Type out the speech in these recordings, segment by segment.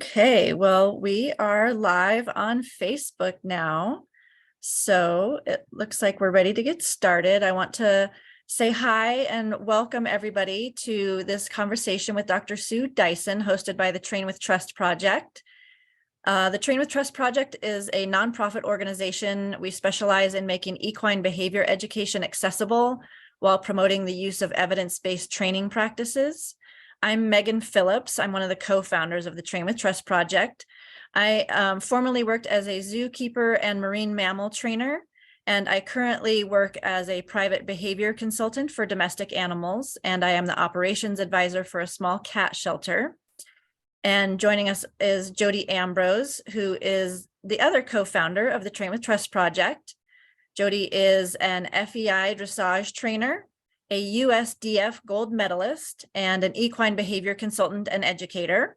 Okay, well, we are live on Facebook now. So it looks like we're ready to get started. I want to say hi and welcome everybody to this conversation with Dr. Sue Dyson, hosted by the Train with Trust Project. The Train with Trust Project is a nonprofit organization. We specialize in making equine behavior education accessible while promoting the use of evidence-based training practices. I'm Megan Phillips. I'm one of the co-founders of the Train with Trust Project. I formerly worked as a zookeeper and marine mammal trainer, and I currently work as a private behavior consultant for domestic animals, and I am the operations advisor for a small cat shelter. And joining us is Jody Ambrose, who is the other co-founder of the Train with Trust Project. Jody is an FEI dressage trainer, a USDF gold medalist, and an equine behavior consultant and educator.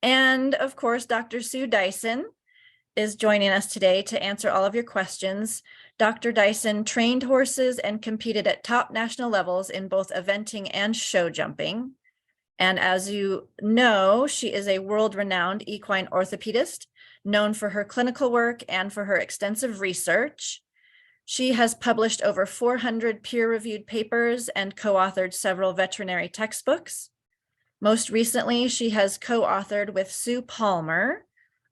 And of course, Dr. Sue Dyson is joining us today to answer all of your questions. Dr. Dyson trained horses and competed at top national levels in both eventing and show jumping. And as you know, she is a world-renowned equine orthopedist, known for her clinical work and for her extensive research. She has published over 400 peer-reviewed papers and co-authored several veterinary textbooks. Most recently, she has co-authored with Sue Palmer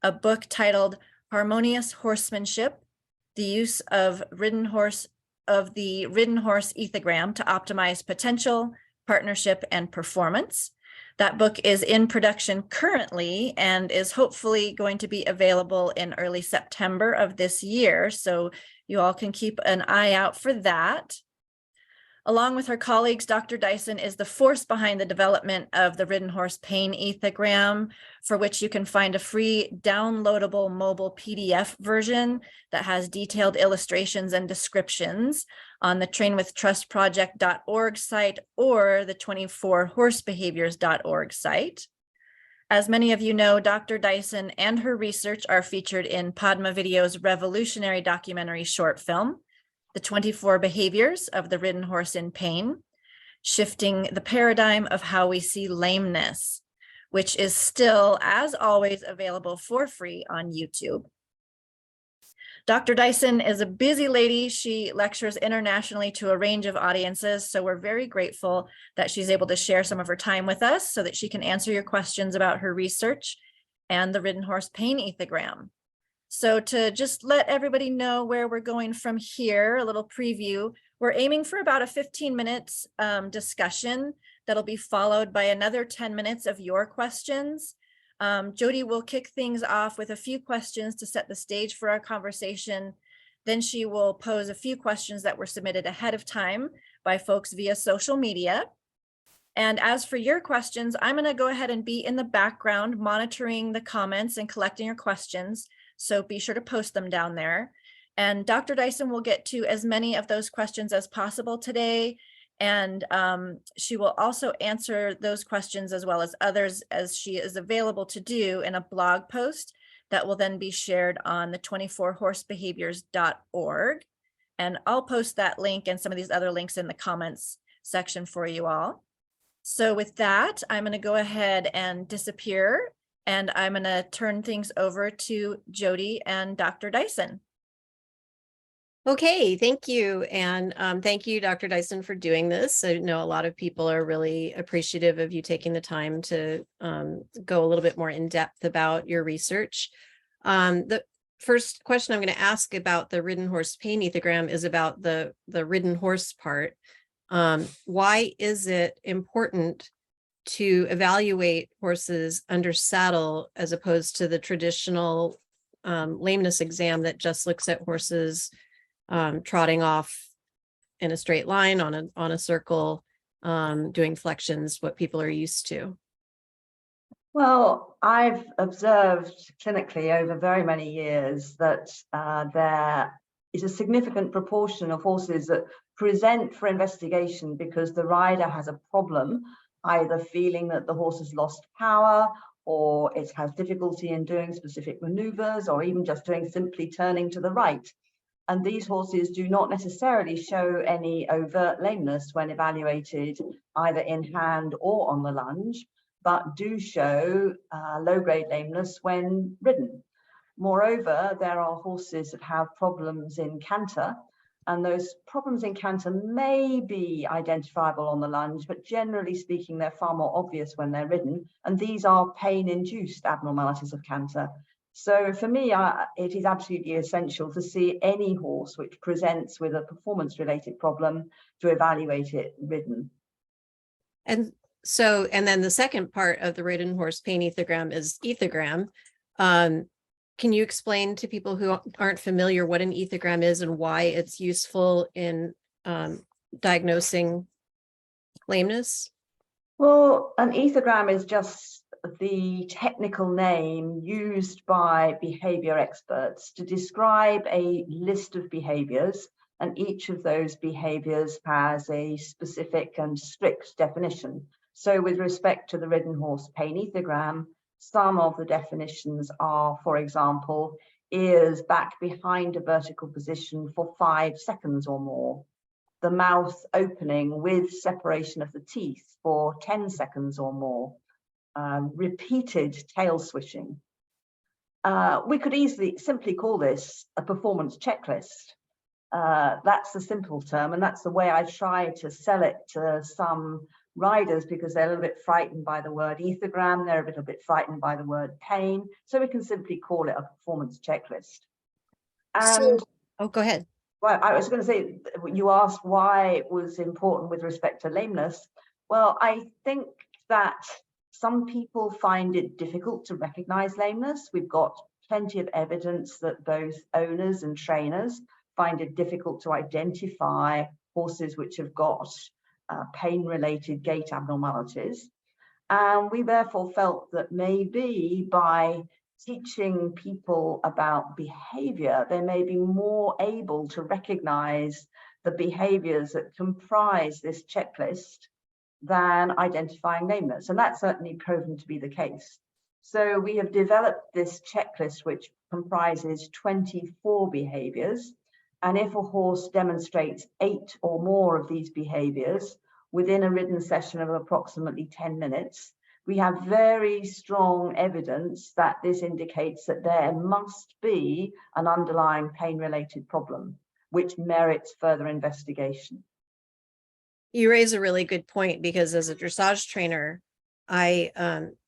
a book titled Harmonious Horsemanship: The Use of the Ridden Horse Ethogram to Optimize Potential, Partnership, and Performance. That book is in production currently and is hopefully going to be available in early September of this year. So you all can keep an eye out for that. Along with her colleagues, Dr. Dyson is the force behind the development of the Ridden Horse Pain Ethogram, for which you can find a free downloadable mobile PDF version that has detailed illustrations and descriptions on the trainwithtrustproject.org site or the 24horsebehaviors.org site. As many of you know, Dr. Dyson and her research are featured in Padma Video's revolutionary documentary short film, The 24 Behaviors of the Ridden Horse in Pain, Shifting the Paradigm of How We See Lameness, which is still, as always, available for free on YouTube. Dr. Dyson is a busy lady. She lectures internationally to a range of audiences, so we're very grateful that she's able to share some of her time with us so that she can answer your questions about her research and the Ridden Horse Pain Ethogram. So to just let everybody know where we're going from here, a little preview, we're aiming for about a 15 minutes discussion that'll be followed by another 10 minutes of your questions. Jody will kick things off with a few questions to set the stage for our conversation. Then she will pose a few questions that were submitted ahead of time by folks via social media. And as for your questions, I'm going to go ahead and be in the background monitoring the comments and collecting your questions. So be sure to post them down there. And Dr. Dyson will get to as many of those questions as possible today. And she will also answer those questions as well as others as she is available to do in a blog post that will then be shared on the 24horsebehaviors.org. And I'll post that link and some of these other links in the comments section for you all. So with that, I'm going to go ahead and disappear, and I'm going to turn things over to Jody and Dr. Dyson. Okay, thank you. And thank you, Dr. Dyson, for doing this. I know a lot of people are really appreciative of you taking the time to go a little bit more in depth about your research. The first question I'm going to ask about the Ridden Horse Pain Ethogram is about the ridden horse part. Why is it important to evaluate horses under saddle as opposed to the traditional lameness exam that just looks at horses trotting off in a straight line on a circle, doing flexions, what people are used to? Well, I've observed clinically over very many years that there is a significant proportion of horses that present for investigation because the rider has a problem, either feeling that the horse has lost power, or it has difficulty in doing specific maneuvers, or even just doing simply turning to the right. And these horses do not necessarily show any overt lameness when evaluated either in hand or on the lunge. but do show low-grade lameness when ridden. Moreover, there are horses that have problems in canter, and those problems in canter may be identifiable on the lunge, but generally speaking, they're far more obvious when they're ridden, and these are pain-induced abnormalities of canter. So for me, it is absolutely essential to see any horse which presents with a performance-related problem to evaluate it ridden. And so, and then the second part of the Ridden Horse pain ethogram is ethogram. Can you explain to people who aren't familiar what an ethogram is and why it's useful in diagnosing lameness? Well, an ethogram is just the technical name used by behavior experts to describe a list of behaviors, and each of those behaviors has a specific and strict definition. So with respect to the Ridden Horse pain ethogram, some of the definitions are, for example, ears back behind a vertical position for 5 seconds or more, the mouth opening with separation of the teeth for 10 seconds or more, repeated tail swishing. We could simply call this a performance checklist. That's the simple term, and that's the way I try to sell it to some riders, because they're a little bit frightened by the word ethogram, they're a little bit frightened by the word pain, so we can simply call it a performance checklist. And go ahead. Well, I was going to say, you asked why it was important with respect to lameness. Well, I think that some people find it difficult to recognize lameness. We've got plenty of evidence that both owners and trainers find it difficult to identify horses which have got pain-related gait abnormalities. And we therefore felt that maybe by teaching people about behavior, they may be more able to recognize the behaviors that comprise this checklist than identifying lameness. And that's certainly proven to be the case. So we have developed this checklist, which comprises 24 behaviors. And if a horse demonstrates 8 or more of these behaviors within a ridden session of approximately 10 minutes, we have very strong evidence that this indicates that there must be an underlying pain-related problem, which merits further investigation. You raise a really good point, because as a dressage trainer, I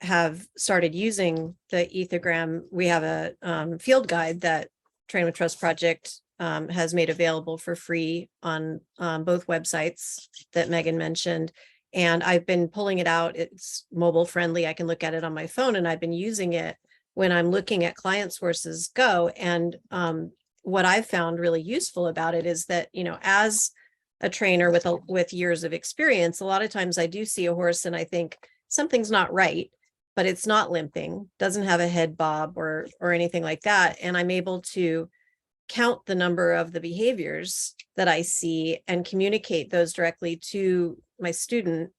have started using the ethogram. We have a field guide that Train with Trust Project has made available for free on both websites that Megan mentioned. And I've been pulling it out. It's mobile friendly. I can look at it on my phone, and I've been using it when I'm looking at clients' horses go. And what I've found really useful about it is that, you know, as a trainer with years of experience, a lot of times I do see a horse and I think something's not right, but it's not limping, doesn't have a head bob or anything like that. And I'm able to count the number of the behaviors that I see and communicate those directly to my student,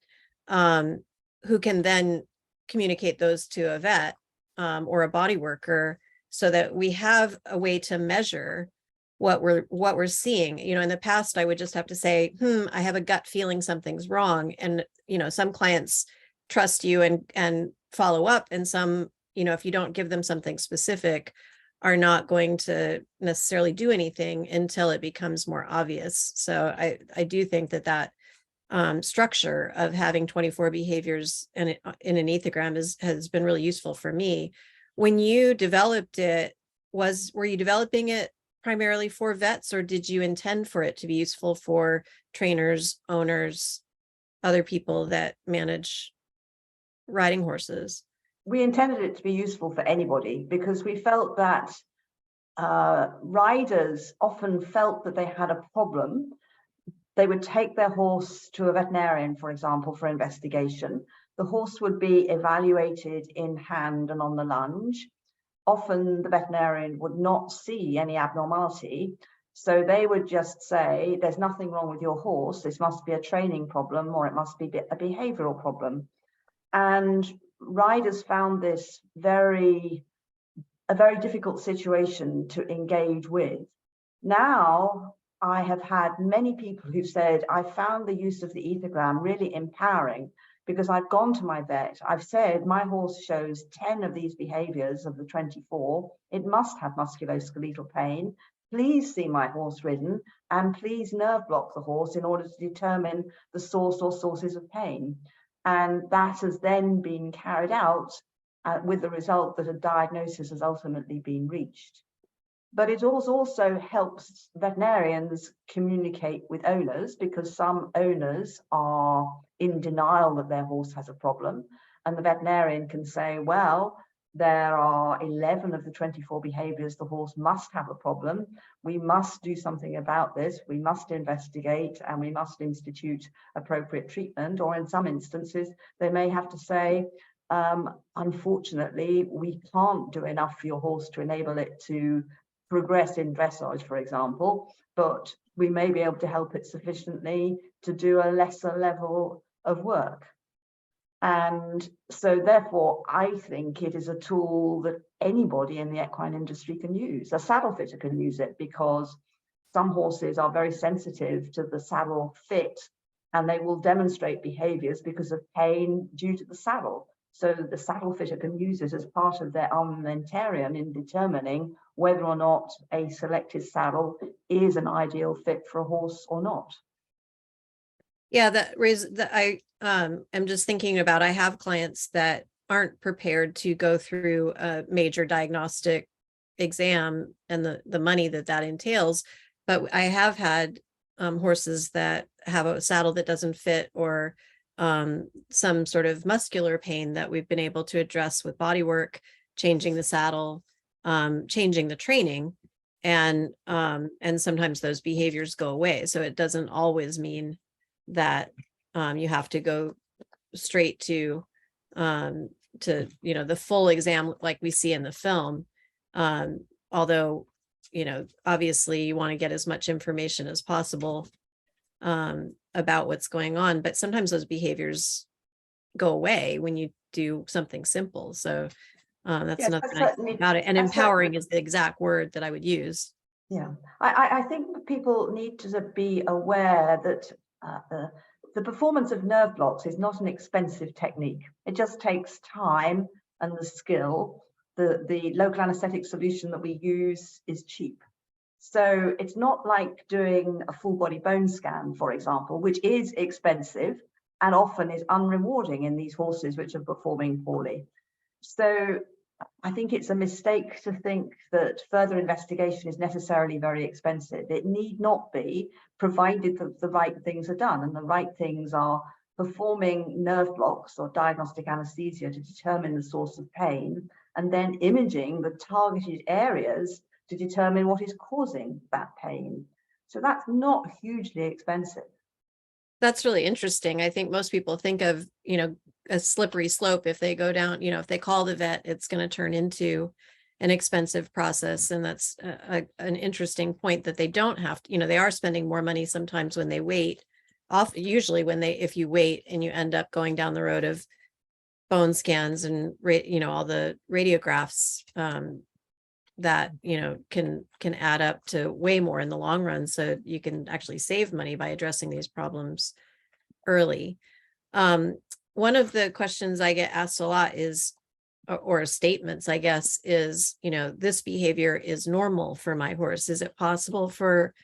who can then communicate those to a vet or a body worker, so that we have a way to measure what we're seeing. You know, in the past, I would just have to say, I have a gut feeling something's wrong. And, you know, some clients trust you and follow up, and some, you know, if you don't give them something specific, are not going to necessarily do anything until it becomes more obvious. So I do think that structure of having 24 behaviors in an ethogram has been really useful for me. When you developed it, were you developing it primarily for vets, or did you intend for it to be useful for trainers, owners, other people that manage riding horses? We intended it to be useful for anybody, because we felt that riders often felt that they had a problem. They would take their horse to a veterinarian, for example, for investigation. The horse would be evaluated in hand and on the lunge. Often the veterinarian would not see any abnormality. So they would just say, there's nothing wrong with your horse. This must be a training problem, or it must be a behavioral problem. And riders found this a very difficult situation to engage with. Now, I have had many people who've said, I found the use of the ethogram really empowering, because I've gone to my vet, I've said my horse shows 10 of these behaviors of the 24, it must have musculoskeletal pain. Please see my horse ridden and please nerve block the horse in order to determine the source or sources of pain. And that has then been carried out with the result that a diagnosis has ultimately been reached. But it also helps veterinarians communicate with owners, because some owners are in denial that their horse has a problem. And the veterinarian can say, well, there are 11 of the 24 behaviors the horse must have a problem. We must do something about this. We must investigate and we must institute appropriate treatment. Or in some instances, they may have to say, unfortunately, we can't do enough for your horse to enable it to progress in dressage, for example, but we may be able to help it sufficiently to do a lesser level of work. And so therefore, I think it is a tool that anybody in the equine industry can use. A saddle fitter can use it, because some horses are very sensitive to the saddle fit and they will demonstrate behaviors because of pain due to the saddle. So the saddle fitter can use it as part of their armamentarium in determining whether or not a selected saddle is an ideal fit for a horse or not. Yeah, I am just thinking about, I have clients that aren't prepared to go through a major diagnostic exam and the money that entails, but I have had horses that have a saddle that doesn't fit, or some sort of muscular pain that we've been able to address with body work, changing the saddle, changing the training, and sometimes those behaviors go away. So it doesn't always mean that you have to go straight to the full exam like we see in the film. Although, obviously you want to get as much information as possible about what's going on, but sometimes those behaviors go away when you do something simple. So that's Yes, another nice thing about it. And empowering is the exact word that I would use. Yeah, I think people need to be aware that the performance of nerve blocks is not an expensive technique. It just takes time and the skill. The local anesthetic solution that we use is cheap. So it's not like doing a full body bone scan, for example, which is expensive and often is unrewarding in these horses which are performing poorly. So I think it's a mistake to think that further investigation is necessarily very expensive. It need not be, provided that the right things are done. And the right things are performing nerve blocks or diagnostic anesthesia to determine the source of pain, and then imaging the targeted areas to determine what is causing that pain. So that's not hugely expensive. That's really interesting. I think most people think of, a slippery slope. If they go down, if they call the vet, it's going to turn into an expensive process. And that's an interesting point, that they don't have to, they are spending more money sometimes when they wait. Usually if you wait and you end up going down the road of bone scans and, all the radiographs, that can add up to way more in the long run. So you can actually save money by addressing these problems early. One of the questions I get asked a lot is, or statements, I guess, is, this behavior is normal for my horse. Is it possible for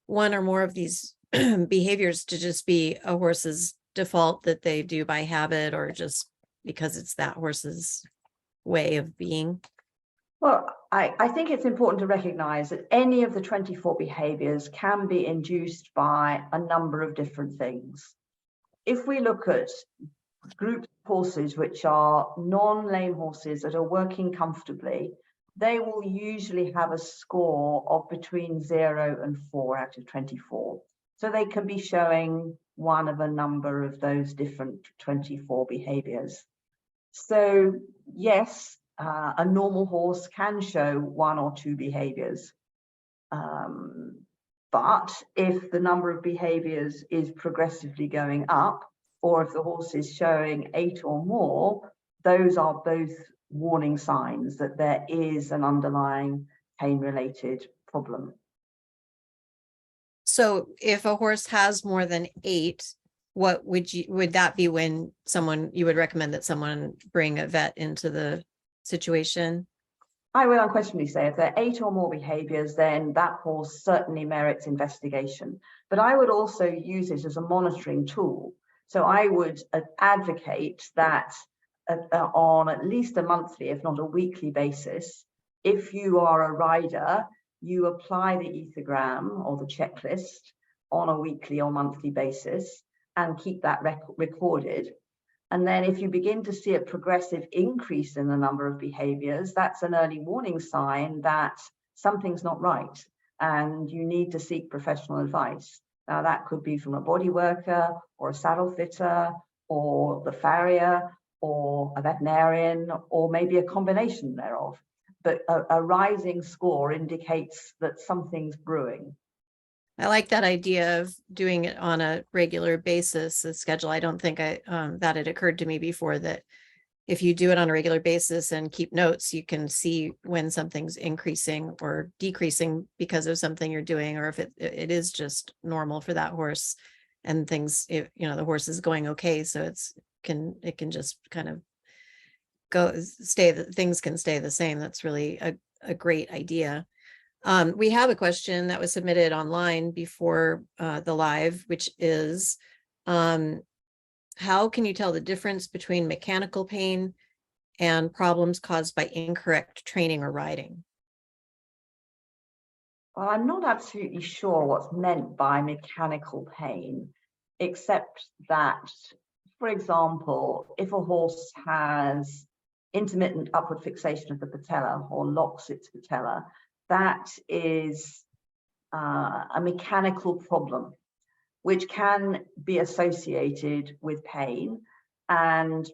one or more of these behaviors to just be a horse's default, that they do by habit, or just because it's that horse's way of being? Well, I think it's important to recognize that any of the 24 behaviors can be induced by a number of different things. If we look at group horses which are non-lame horses that are working comfortably, they will usually have a score of between 0 and 4 out of 24. So they can be showing one of a number of those different 24 behaviors. So yes, a normal horse can show 1 or 2 behaviors. But if the number of behaviors is progressively going up, or if the horse is showing 8 or more, those are both warning signs that there is an underlying pain-related problem. So if a horse has more than 8, what would that be when you would recommend that someone bring a vet into the situation? I will unquestionably say if there are 8 or more behaviors, then that horse certainly merits investigation. But I would also use it as a monitoring tool. So I would advocate that on at least a monthly, if not a weekly basis, if you are a rider, you apply the ethogram or the checklist on a weekly or monthly basis and keep that recorded. And then if you begin to see a progressive increase in the number of behaviors, that's an early warning sign that something's not right and you need to seek professional advice. Now, that could be from a body worker or a saddle fitter or the farrier or a veterinarian, or maybe a combination thereof. But a rising score indicates that something's brewing. I like that idea of doing it on a regular basis, the schedule. I don't think that had occurred to me before, that if you do it on a regular basis and keep notes, you can see when something's increasing or decreasing because of something you're doing, or if it is just normal for that horse and things, the horse is going okay. So it can just kind of things can stay the same. That's really a great idea. We have a question that was submitted online before the live, which is, how can you tell the difference between mechanical pain and problems caused by incorrect training or riding? Well, I'm not absolutely sure what's meant by mechanical pain, except that, for example, if a horse has intermittent upward fixation of the patella or locks its patella, that is a mechanical problem, which can be associated with pain. And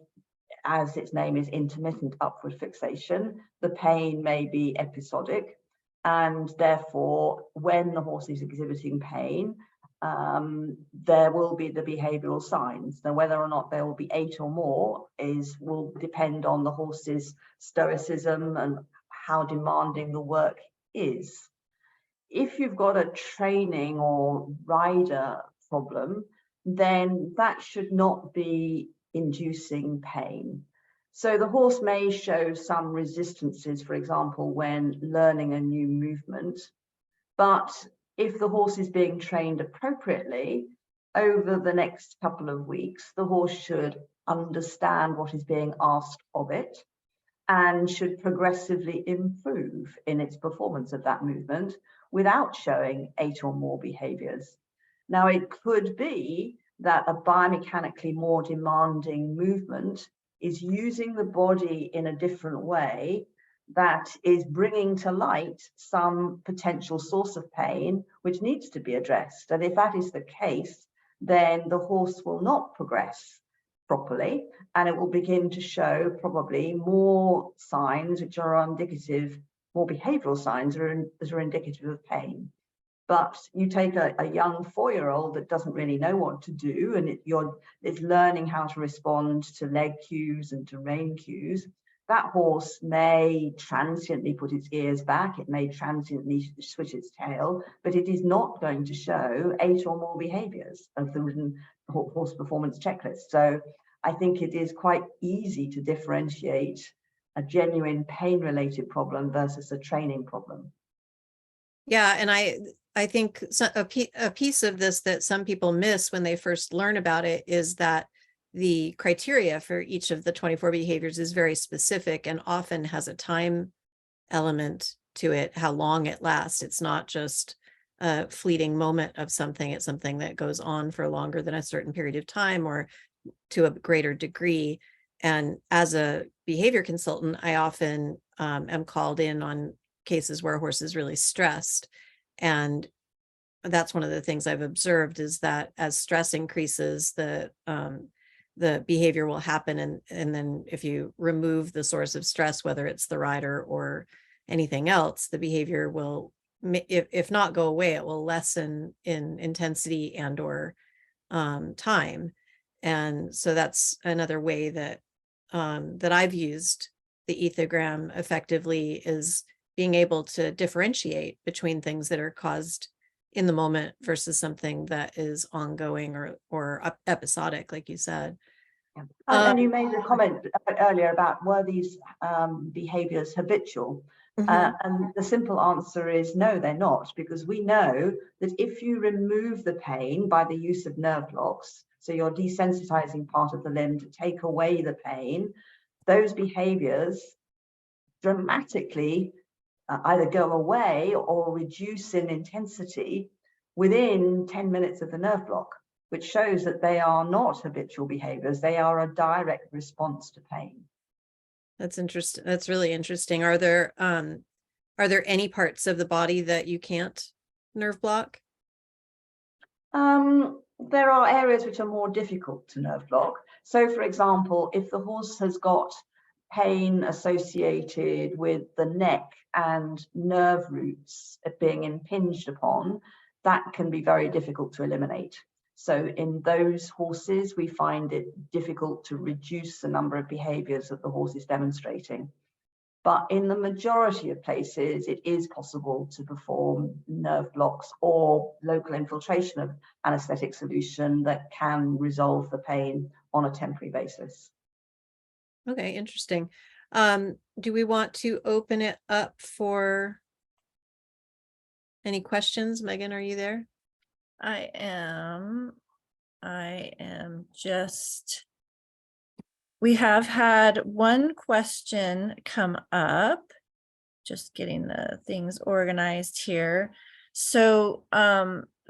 as its name is intermittent upward fixation, the pain may be episodic. And therefore, when the horse is exhibiting pain, there will be the behavioral signs. Now, whether or not there will be 8 or more will depend on the horse's stoicism and how demanding the work is. If you've got a training or rider problem, then that should not be inducing pain. So the horse may show some resistances, for example, when learning a new movement. But if the horse is being trained appropriately, over the next couple of weeks, the horse should understand what is being asked of it and should progressively improve in its performance of that movement without showing 8 or more behaviors. Now, it could be that a biomechanically more demanding movement is using the body in a different way that is bringing to light some potential source of pain, which needs to be addressed. And if that is the case, then the horse will not progress properly, and it will begin to show probably more signs which are indicative, more behavioral signs that are indicative of pain. But you take a young 4-year-old that doesn't really know what to do, and it's learning how to respond to leg cues and to rein cues. That horse may transiently put its ears back, it may transiently switch its tail, but it is not going to show 8 or more behaviors of the Ridden Horse Performance Checklist. So I think it is quite easy to differentiate a genuine pain-related problem versus a training problem. Yeah, and I think a piece of this that some people miss when they first learn about it is that the criteria for each of the 24 behaviors is very specific and often has a time element to it, how long it lasts. It's not just a fleeting moment of something. It's something that goes on for longer than a certain period of time or to a greater degree. And as a behavior consultant, I often am called in on cases where a horse is really stressed. And that's one of the things I've observed is that as stress increases, the behavior will happen. And then if you remove the source of stress, whether it's the rider or anything else, the behavior will, if not go away, it will lessen in intensity and or time. And so that's another way that that I've used the ethogram effectively, is being able to differentiate between things that are caused in the moment versus something that is ongoing or episodic, like you said. And you made a comment earlier about were these behaviors habitual? And the simple answer is no, they're not, because we know that if you remove the pain by the use of nerve blocks, so you're desensitizing part of the limb to take away the pain, those behaviors dramatically either go away or reduce in intensity within 10 minutes of the nerve block, which shows that they are not habitual behaviors. They are a direct response to pain. That's interesting. That's really interesting. Are there any parts of the body that you can't nerve block? There are areas which are more difficult to nerve block. So, for example, if the horse has got pain associated with the neck and nerve roots being impinged upon, that can be very difficult to eliminate. So in those horses, we find it difficult to reduce the number of behaviors that the horse is demonstrating. But in the majority of places, it is possible to perform nerve blocks or local infiltration of anesthetic solution that can resolve the pain on a temporary basis. Okay, interesting. Do we want to open it up for any questions? Megan, are you there? I am just, we have had one question come up, just getting the things organized here. So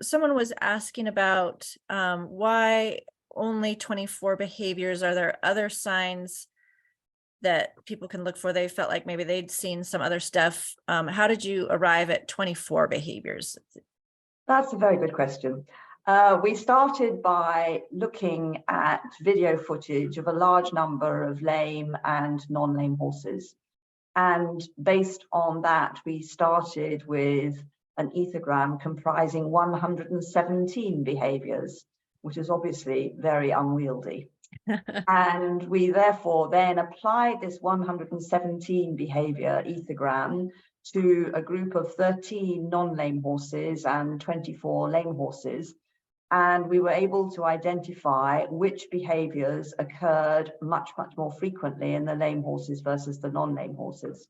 someone was asking about why only 24 behaviors. Are there other signs that people can look for? They felt like maybe they'd seen some other stuff. How did you arrive at 24 behaviors? That's a very good question. We started by looking at video footage of a large number of lame and non-lame horses. And based on that, we started with an ethogram comprising 117 behaviors, which is obviously very unwieldy. And we therefore then applied this 117 behavior ethogram to a group of 13 non-lame horses and 24 lame horses. And we were able to identify which behaviors occurred much, much more frequently in the lame horses versus the non-lame horses.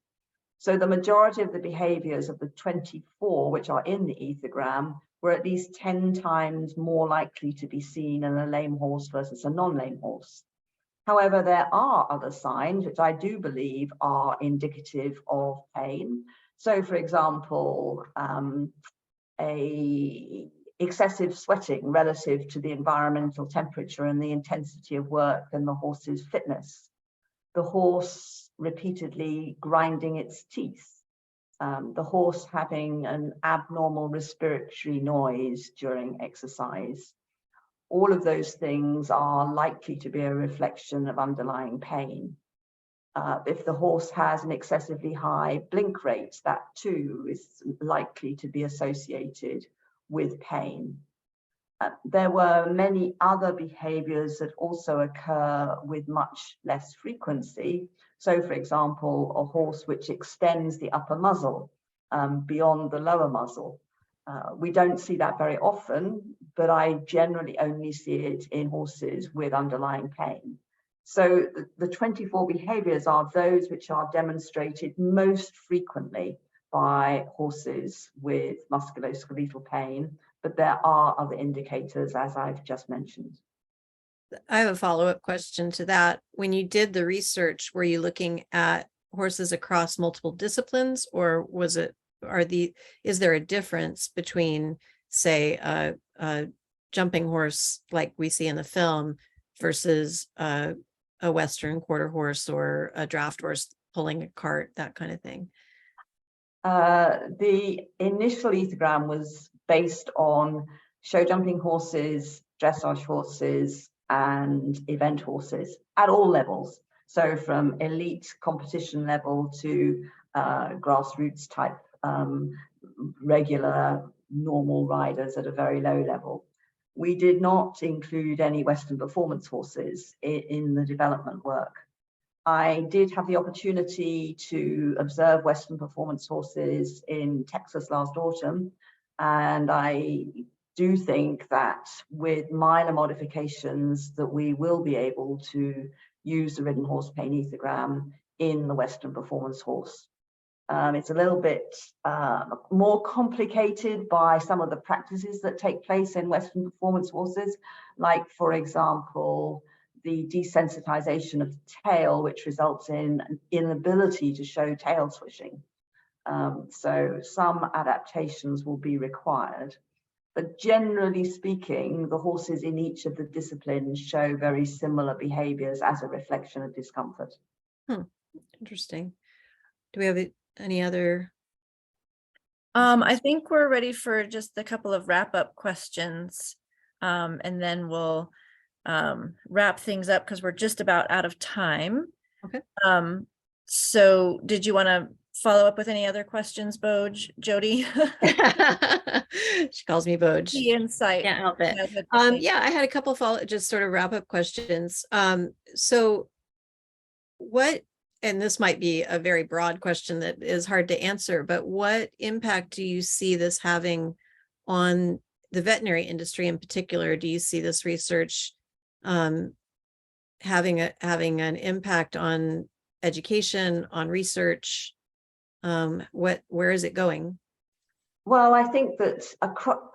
So the majority of the behaviors of the 24, which are in the ethogram, were at least 10 times more likely to be seen in a lame horse versus a non-lame horse. However, there are other signs which I do believe are indicative of pain. So, for example, excessive sweating relative to the environmental temperature and the intensity of work and the horse's fitness. The horse repeatedly grinding its teeth. The horse having an abnormal respiratory noise during exercise. All of those things are likely to be a reflection of underlying pain. If the horse has an excessively high blink rate, that too is likely to be associated with pain. There were many other behaviors that also occur with much less frequency. So, for example, a horse which extends the upper muzzle beyond the lower muzzle. We don't see that very often, but I generally only see it in horses with underlying pain. So the 24 behaviors are those which are demonstrated most frequently by horses with musculoskeletal pain, but there are other indicators, as I've just mentioned. I have a follow-up question to that. When you did the research, were you looking at horses across multiple disciplines, or is there a difference between, say, a jumping horse like we see in the film versus a Western quarter horse or a draft horse pulling a cart, that kind of thing? The initial ethogram was based on show jumping horses, dressage horses, and event horses at all levels. So from elite competition level to grassroots type regular normal riders at a very low level. We did not include any Western performance horses in the development work. I did have the opportunity to observe Western performance horses in Texas last autumn, And I do think that with minor modifications that we will be able to use the Ridden Horse pain ethogram in the Western performance horse. It's a little bit more complicated by some of the practices that take place in Western performance horses, like, for example, the desensitization of the tail, which results in an inability to show tail swishing. So some adaptations will be required. But generally speaking, the horses in each of the disciplines show very similar behaviors as a reflection of discomfort. Interesting. Do we have any other? I think we're ready for just a couple of wrap-up questions. And then we'll wrap things up because we're just about out of time. Okay. So did you want to follow up with any other questions, Boj, Jody? She calls me Boj. The insight. Can't help it. Yeah, I had a couple just sort of wrap up questions. So what, and this might be a very broad question that is hard to answer, but what impact do you see this having on the veterinary industry in particular? Do you see this research having an impact on education, on research? Where is it going? Well, I think that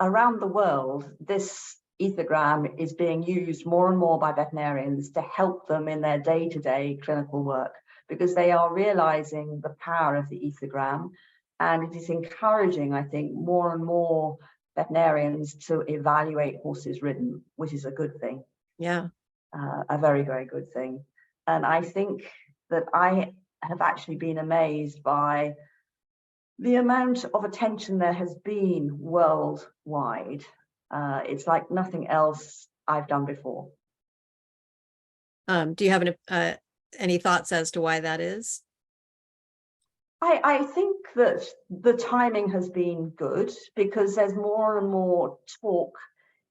around the world, this ethogram is being used more and more by veterinarians to help them in their day-to-day clinical work, because they are realizing the power of the ethogram, and it is encouraging, I think, more and more veterinarians to evaluate horses ridden, which is a good thing. Yeah. A very, very good thing. And I think that I have actually been amazed by the amount of attention there has been worldwide. It's like nothing else I've done before. Do you have any thoughts as to why that is? I think that the timing has been good because there's more and more talk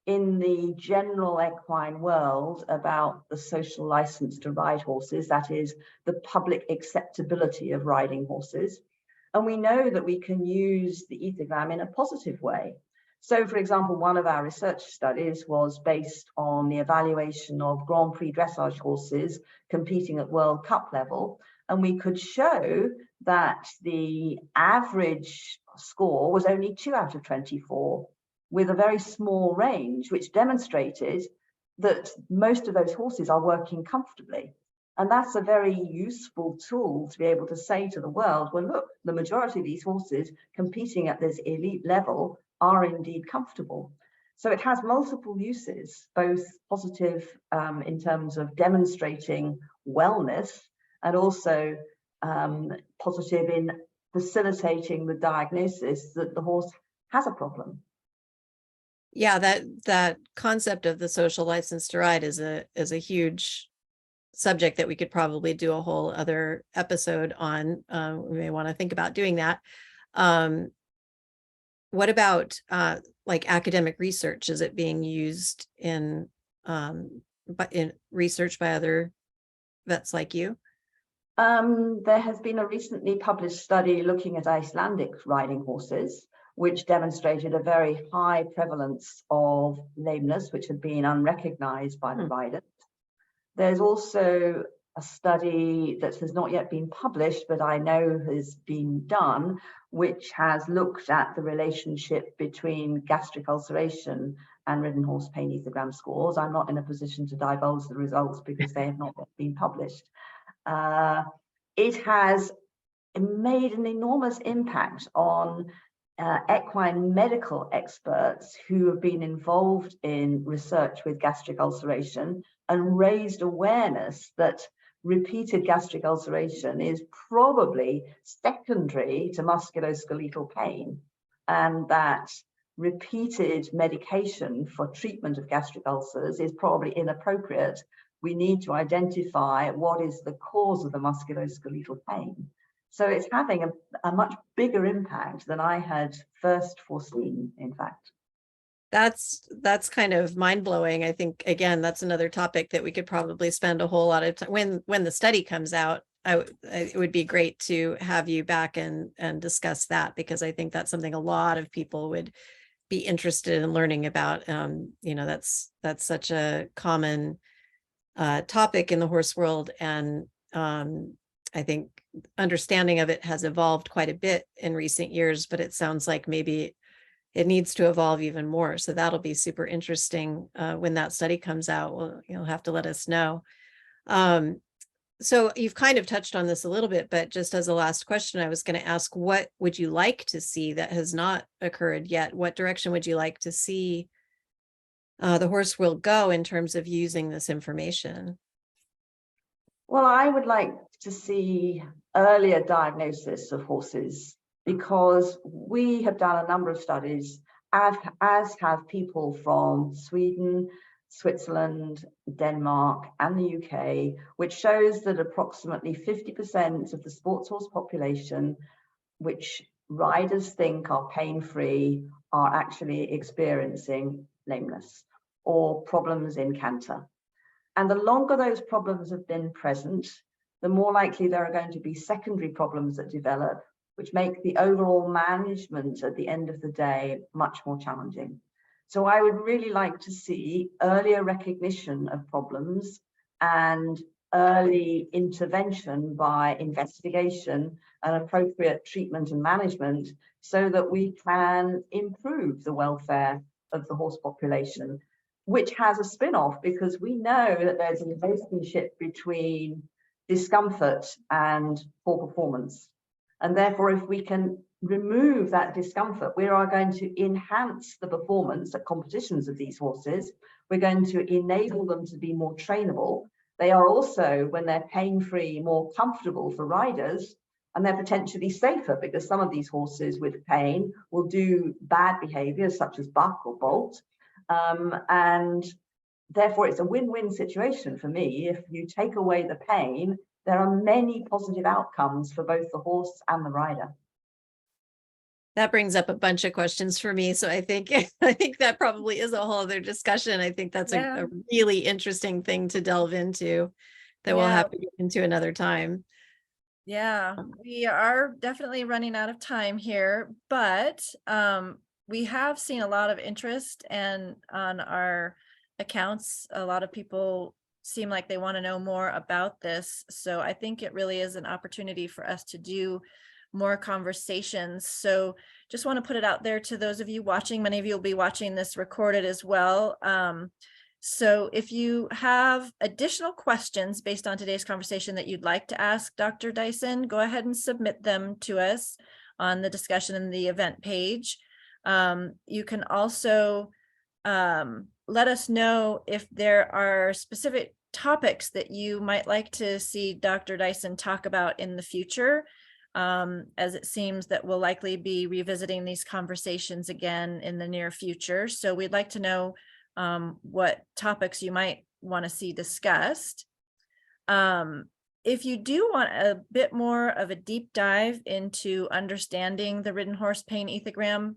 in the general equine world about the social license to ride horses, that is, the public acceptability of riding horses. And we know that we can use the ethogram in a positive way. So, for example, one of our research studies was based on the evaluation of Grand Prix dressage horses competing at World Cup level. And we could show that the average score was only 2 out of 24, with a very small range, which demonstrated that most of those horses are working comfortably. And that's a very useful tool to be able to say to the world, well, look, the majority of these horses competing at this elite level are indeed comfortable. So it has multiple uses, both positive in terms of demonstrating wellness, and also positive in facilitating the diagnosis that the horse has a problem. Yeah, that concept of the social license to ride is a huge subject that we could probably do a whole other episode on. We may want to think about doing that. What about like academic research? Is it being used in research by other vets like you? There has been a recently published study looking at Icelandic riding horses, which demonstrated a very high prevalence of lameness, which had been unrecognized by the riders. There's also a study that has not yet been published, but I know has been done, which has looked at the relationship between gastric ulceration and Ridden Horse pain ethogram scores. I'm not in a position to divulge the results because they have not yet been published. It has made an enormous impact on equine medical experts who have been involved in research with gastric ulceration and raised awareness that repeated gastric ulceration is probably secondary to musculoskeletal pain, and that repeated medication for treatment of gastric ulcers is probably inappropriate. We need to identify what is the cause of the musculoskeletal pain. So it's having a much bigger impact than I had first foreseen, in fact. That's kind of mind-blowing. I think, again, that's another topic that we could probably spend a whole lot of time. When the study comes out, it would be great to have you back and discuss that, because I think that's something a lot of people would be interested in learning about. That's such a common topic in the horse world, and I think understanding of it has evolved quite a bit in recent years, but it sounds like maybe it needs to evolve even more. So that'll be super interesting when that study comes out. Well, you'll have to let us know. So you've kind of touched on this a little bit, but just as a last question, I was going to ask, what would you like to see that has not occurred yet? What direction would you like to see the horse world go in terms of using this information? Well, I would like to see earlier diagnosis of horses, because we have done a number of studies, as have people from Sweden, Switzerland, Denmark, and the UK, which shows that approximately 50% of the sports horse population, which riders think are pain-free, are actually experiencing lameness or problems in canter. And the longer those problems have been present, the more likely there are going to be secondary problems that develop, which make the overall management at the end of the day much more challenging. So I would really like to see earlier recognition of problems and early intervention by investigation and appropriate treatment and management, so that we can improve the welfare of the horse population, which has a spin-off, because we know that there's a relationship between discomfort and poor performance. And therefore, if we can remove that discomfort, we are going to enhance the performance at competitions of these horses. We're going to enable them to be more trainable. They are also, when they're pain-free, more comfortable for riders, and they're potentially safer, because some of these horses with pain will do bad behaviors such as buck or bolt. And therefore, it's a win-win situation for me. If you take away the pain, there are many positive outcomes for both the horse and the rider. That brings up a bunch of questions for me. So I think that probably is a whole other discussion. I think that's a really interesting thing to delve into that we'll have to get into another time. Yeah, we are definitely running out of time here, but we have seen a lot of interest, and on our accounts, a lot of people seem like they want to know more about this. So I think it really is an opportunity for us to do more conversations. So just want to put it out there to those of you watching. Many of you will be watching this recorded as well. So if you have additional questions based on today's conversation that you'd like to ask Dr. Dyson, go ahead and submit them to us on the discussion in the event page. You can also let us know if there are specific topics that you might like to see Dr. Dyson talk about in the future, as it seems that we'll likely be revisiting these conversations again in the near future. So we'd like to know what topics you might want to see discussed. If you do want a bit more of a deep dive into understanding the Ridden Horse Pain Ethogram,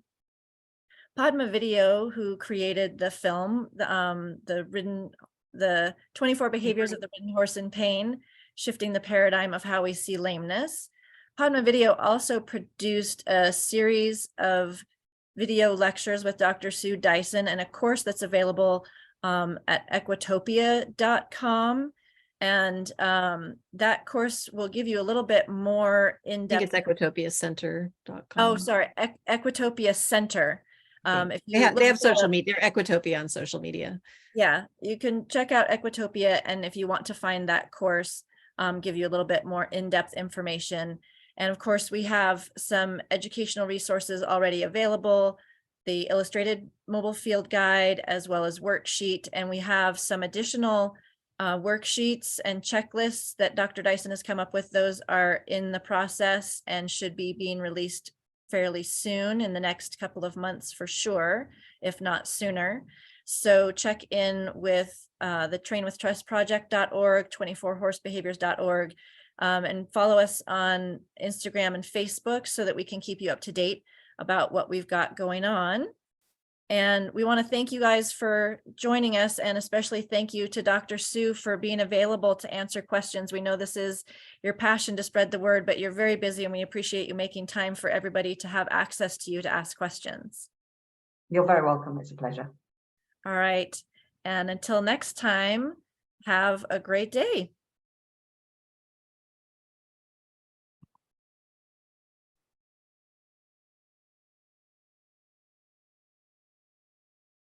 Padma Video, who created the film, the 24 Behaviors of the Ridden Horse in Pain, Shifting the Paradigm of How We See Lameness. Padma Video also produced a series of video lectures with Dr. Sue Dyson, and a course that's available at equitopia.com. And that course will give you a little bit more in-depth. I think it's equitopiacenter.com. Oh, sorry, Equitopia Center. If you they have social media, they're Equitopia on social media. Yeah, you can check out Equitopia, and if you want to find that course, give you a little bit more in-depth information. And of course, we have some educational resources already available, the illustrated mobile field guide, as well as worksheet. And we have some additional worksheets and checklists that Dr. Dyson has come up with. Those are in the process and should be being released fairly soon, in the next couple of months for sure, if not sooner. So check in with the trainwithtrustproject.org, 24horsebehaviors.org, and follow us on Instagram and Facebook so that we can keep you up to date about what we've got going on. And we want to thank you guys for joining us, and especially thank you to Dr. Sue for being available to answer questions. We know this is your passion to spread the word, but you're very busy, and we appreciate you making time for everybody to have access to you to ask questions. You're very welcome. It's a pleasure. All right. And until next time, have a great day.